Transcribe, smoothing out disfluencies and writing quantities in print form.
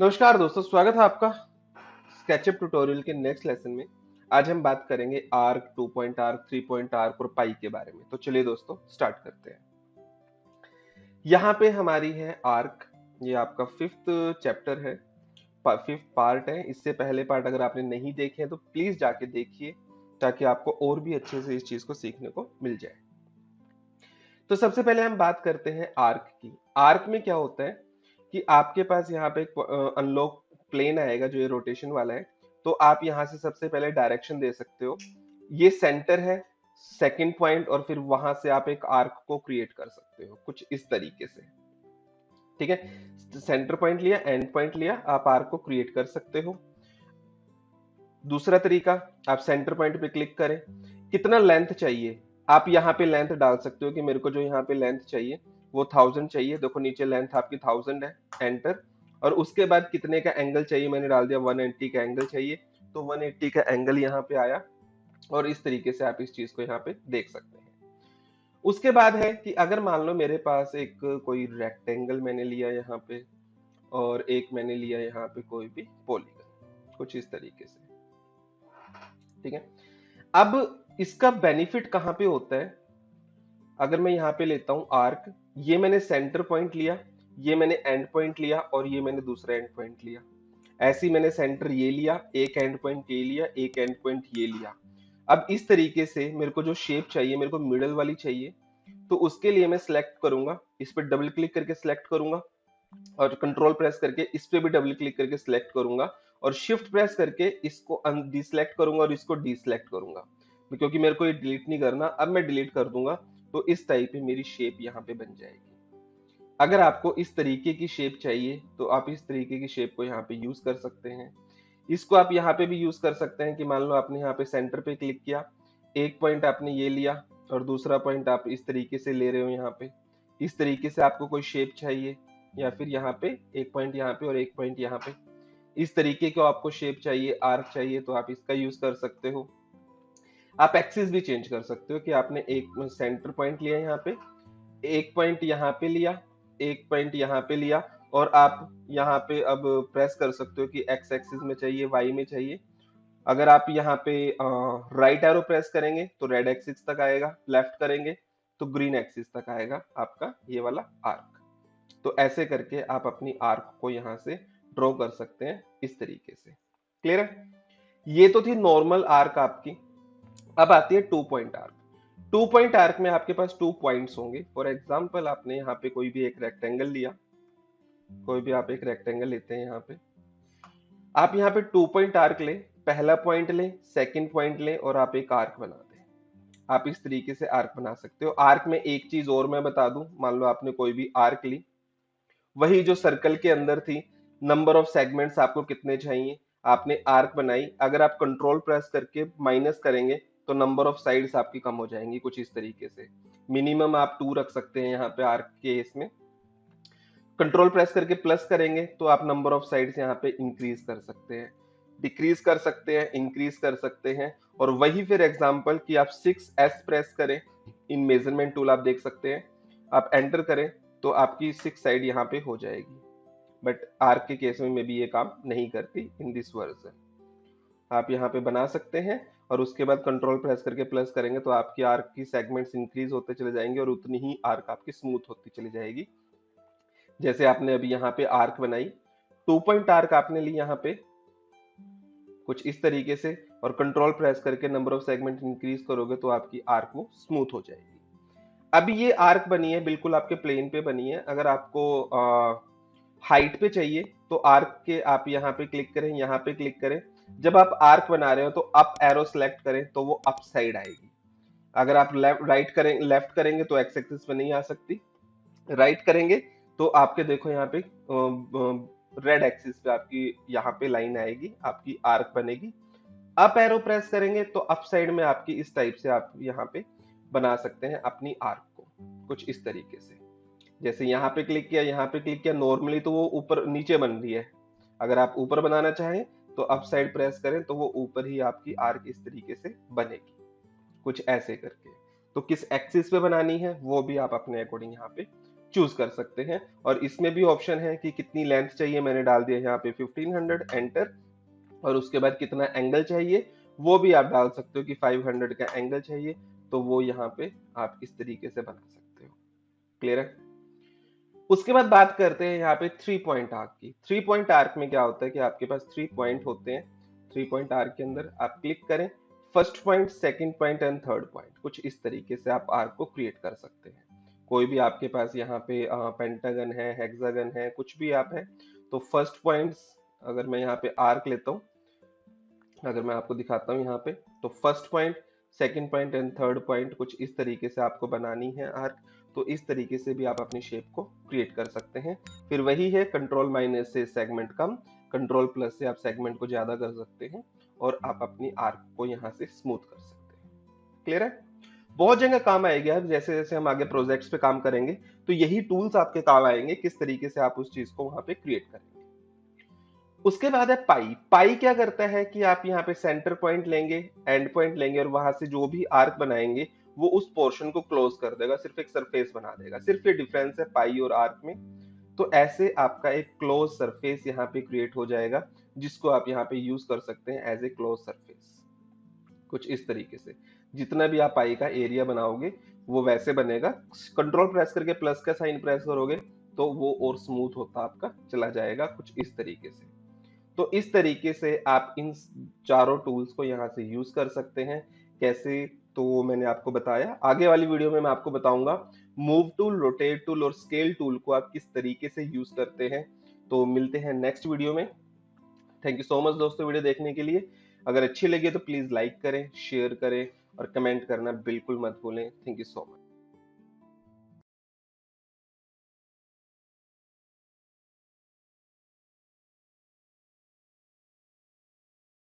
नमस्कार दोस्तों, स्वागत है आपका स्केचअप ट्यूटोरियल के नेक्स्ट लेसन में। आज हम बात करेंगे arc, 2 point arc, 3 point arc और पाई के बारे में। तो चलिए दोस्तों स्टार्ट करते हैं। यहाँ पे हमारी है आर्क। ये आपका फिफ्थ चैप्टर है, फिफ्थ पार्ट है। इससे पहले पार्ट अगर आपने नहीं देखे हैं तो प्लीज जाके देखिए, ताकि आपको और भी अच्छे से इस चीज को सीखने को मिल जाए। तो सबसे पहले हम बात करते हैं आर्क की। आर्क में क्या होता है कि आपके पास यहाँ पे एक अनलॉक प्लेन आएगा जो ये रोटेशन वाला है। तो आप यहाँ से सबसे पहले डायरेक्शन दे सकते हो। ये सेंटर है, सेकंड पॉइंट, और फिर वहां से आप एक आर्क को क्रिएट कर सकते हो कुछ इस तरीके से। ठीक है, सेंटर पॉइंट लिया, एंड पॉइंट लिया, आप आर्क को क्रिएट कर सकते हो। दूसरा तरीका, आप सेंटर पॉइंट पे क्लिक करें, कितना लेंथ चाहिए आप यहाँ पे लेंथ डाल सकते हो कि मेरे को जो यहाँ पे लेंथ चाहिए वो 1000 चाहिए। देखो नीचे लेंथ आपकी 1000 है, एंटर। और उसके बाद कितने का एंगल चाहिए, मैंने डाल दिया 180 का एंगल चाहिए, तो 180 का एंगल यहाँ पे आया। और इस तरीके से आप इस चीज को यहाँ पे देख सकते हैं। उसके बाद है कि अगर मान लो मेरे पास एक कोई रेक्टेंगल मैंने लिया यहाँ पे, और एक मैंने लिया यहाँ पे कोई भी पॉलीगन, कुछ इस तरीके से। ठीक है, अब इसका बेनिफिट कहां पे होता है। अगर मैं यहाँ पे लेता हूं आर्क, ये मैंने सेंटर पॉइंट लिया, ये मैंने एंड पॉइंट लिया, और ये मैंने दूसरा एंड पॉइंट लिया। ऐसे ही मैंने सेंटर ये लिया, एक एंड पॉइंट ये लिया, एक एंड पॉइंट ये लिया। अब इस तरीके से मेरे को जो शेप चाहिए, मेरे को मिडल वाली चाहिए, तो उसके लिए मैं सिलेक्ट करूंगा, इस पर डबल क्लिक करके सिलेक्ट करूंगा, और कंट्रोल प्रेस करके इस पे भी डबल क्लिक करके सिलेक्ट करूंगा, और शिफ्ट प्रेस करके इसको डिसलेक्ट करूंगा और इसको डिसलेक्ट करूंगा, क्योंकि मेरे को ये डिलीट नहीं करना। अब मैं डिलीट कर दूंगा तो इस टाइप की मेरी शेप यहाँ पे बन जाएगी। अगर आपको इस तरीके की शेप चाहिए तो आप इस तरीके की शेप को यहाँ पे यूज कर सकते हैं। इसको आप यहाँ पे भी यूज कर सकते हैं कि मान लो आपने यहाँ पे सेंटर पे क्लिक किया, एक पॉइंट आपने ये लिया, और दूसरा पॉइंट आप इस तरीके से ले रहे हो यहाँ पे। इस तरीके से आपको कोई शेप चाहिए, या फिर यहाँ पे एक पॉइंट यहाँ पे और एक पॉइंट यहाँ पे, इस तरीके को आपको शेप चाहिए, आर्क चाहिए, तो आप इसका यूज कर सकते हो। आप एक्सिस भी चेंज कर सकते हो कि आपने एक सेंटर पॉइंट लिया यहाँ पे, एक पॉइंट यहाँ पे लिया, एक पॉइंट यहाँ पे लिया, और आप यहाँ पे अब प्रेस कर सकते हो कि एक्स एक्सिस में चाहिए, वाई में चाहिए। अगर आप यहाँ पे राइट एरो प्रेस करेंगे तो रेड एक्सिस तक आएगा, लेफ्ट करेंगे तो ग्रीन एक्सिस तक आएगा आपका ये वाला आर्क। तो ऐसे करके आप अपनी आर्क को यहाँ से ड्रॉ कर सकते हैं इस तरीके से। क्लियर है? ये तो थी नॉर्मल आर्क आपकी। अब आती है 2 पॉइंट आर्क। 2 पॉइंट आर्क में आपके पास 2 पॉइंट्स होंगे। फॉर एग्जांपल आपने यहाँ पे कोई भी एक रेक्टेंगल लिया, कोई भी आप एक रेक्टेंगल लेते हैं यहाँ पे, आप यहाँ पे 2 पॉइंट आर्क ले, पहला पॉइंट ले, सेकंड पॉइंट ले, और आप एक आर्क बना दें। आप इस तरीके से आर्क बना सकते हो। आर्क में एक चीज और मैं बता दूं, मान लो आपने कोई भी आर्क ली, वही जो सर्कल के अंदर थी, नंबर ऑफ सेगमेंट्स आपको कितने चाहिए, आपने आर्क बनाई, अगर आप कंट्रोल प्रेस करके माइनस करेंगे तो नंबर ऑफ साइड्स आपकी कम हो जाएंगी कुछ इस तरीके से। मिनिमम आप 2 रख सकते हैं यहाँ पे आर्क के इसमें। कंट्रोल प्रेस करके प्लस करेंगे तो आप नंबर ऑफ साइड्स यहाँ पे इंक्रीज कर सकते हैं, डिक्रीज कर सकते हैं, इंक्रीज कर सकते हैं। और वही फिर एग्जांपल कि आप 6s प्रेस करें, इन मेजरमेंट टूल आप देख सकते हैं, आप एंटर करें तो आपकी 6 साइड यहाँ पे हो जाएगी। बट आर्क के केस में भी ये काम नहीं करती इन दिस वर्जन। आप यहाँ पे बना सकते हैं, और उसके बाद कंट्रोल प्रेस करके प्लस करेंगे तो आपकी आर्क की सेगमेंट्स इंक्रीज होते चले जाएंगे, और उतनी ही आर्क आपकी स्मूथ होती चली जाएगी। जैसे आपने अभी यहाँ पे आर्क बनाई, 2 पॉइंट आर्क आपने ली यहाँ पे कुछ इस तरीके से, और कंट्रोल प्रेस करके नंबर ऑफ सेगमेंट इंक्रीज करोगे तो आपकी आर्क वो स्मूथ हो जाएगी। अभी ये आर्क बनी है, बिल्कुल आपके प्लेन पे बनी है। अगर आपको हाइट पे चाहिए तो आर्क के आप यहाँ पे क्लिक करें, यहाँ पे क्लिक करें। जब आप आर्क बना रहे हो तो अप एरो सेलेक्ट करें तो वो अप साइड आएगी। अगर आप लेफ्ट करेंगे तो एक्स एक्सिस पे नहीं आ सकती, राइट करेंगे तो आपके देखो यहाँ पे रेड एक्सिस पे आपकी यहाँ पे लाइन आएगी, आपकी आर्क बनेगी। अप एरो प्रेस करेंगे तो अप साइड में आपकी इस टाइप से आप यहाँ पे बना सकते हैं अपनी आर्क को कुछ इस तरीके से। जैसे यहाँ पे क्लिक किया, यहाँ पे क्लिक किया, नॉर्मली तो वो ऊपर नीचे बन रही है। अगर आप ऊपर बनाना चाहें तो अप साइड प्रेस करें तो वो ऊपर ही आपकी आर्क इस तरीके से बनेगी कुछ ऐसे करके। तो किस एक्सिस पे बनानी है वो भी आप अपने अकॉर्डिंग यहाँ पे चूज कर सकते हैं। और इसमें भी ऑप्शन है कि कितनी लेंथ चाहिए, मैंने डाल दिया यहाँ पे 1500 एंटर। और उसके बाद कितना एंगल चाहिए वो भी आप डाल सकते हो कि 500 का एंगल चाहिए, तो वो यहाँ पे आप इस तरीके से बना सकते हो। क्लियर है? उसके बाद बात करते हैं यहाँ पे 3 पॉइंट आर्क की। 3 पॉइंट आर्क में क्या होता है कि आपके पास 3 पॉइंट होते हैं। 3 पॉइंट आर्क के अंदर आप क्लिक करें, first point, second point and third point, कुछ इस तरीके से आप आर्क को क्रिएट कर सकते हैं। कोई भी आपके पास यहाँ पे पेंटागन है, हेक्सागन है, कुछ भी आप है, तो फर्स्ट पॉइंट, अगर मैं यहाँ पे आर्क लेता हूँ, अगर मैं आपको दिखाता हूँ यहाँ पे, तो first point, second point and third point कुछ इस तरीके से आपको बनानी है आर्क। तो इस तरीके से भी आप अपनी शेप को क्रिएट कर सकते हैं। फिर वही है, कंट्रोल माइनस से सेगमेंट कम, कंट्रोल प्लस से आप सेगमेंट को ज्यादा कर सकते हैं, और आप अपनी आर्क को यहाँ से स्मूथ कर सकते हैं। क्लियर है? बहुत जगह काम आएगी। अब जैसे जैसे हम आगे प्रोजेक्ट्स पे काम करेंगे, तो यही टूल्स आपके काम आएंगे, किस तरीके से आप उस चीज को वहां पे क्रिएट करेंगे। उसके बाद है पाई। पाई क्या करता है कि आप यहाँ पे सेंटर पॉइंट लेंगे, एंड पॉइंट लेंगे, और वहां से जो भी आर्क बनाएंगे वो उस पोर्शन को क्लोज कर देगा, सिर्फ एक सरफेस बना देगा। सिर्फ ये डिफरेंस है पाई और आर्क में। तो ऐसे आपका एक क्लोज सरफेस यहाँ पे क्रिएट हो जाएगा, जिसको आप यहाँ पे यूज कर सकते हैं एज ए क्लोज सरफेस। कुछ इस तरीके से जितना भी आप पाई का एरिया बनाओगे वो वैसे बनेगा। कंट्रोल प्रेस करके प्लस का साइन प्रेस करोगे तो वो और स्मूथ होता आपका चला जाएगा, कुछ इस तरीके से। तो इस तरीके से आप इन चारों टूल्स को यहाँ से यूज कर सकते हैं। कैसे, तो मैंने आपको बताया। आगे वाली वीडियो में मैं आपको बताऊंगा मूव टूल, रोटेट टूल और स्केल टूल को आप किस तरीके से यूज करते हैं। तो मिलते हैं नेक्स्ट वीडियो में। थैंक यू सो मच दोस्तों वीडियो देखने के लिए। अगर अच्छी लगी तो प्लीज लाइक करें, शेयर करें और कमेंट करना बिल्कुल मत भूलें। Thank you so much.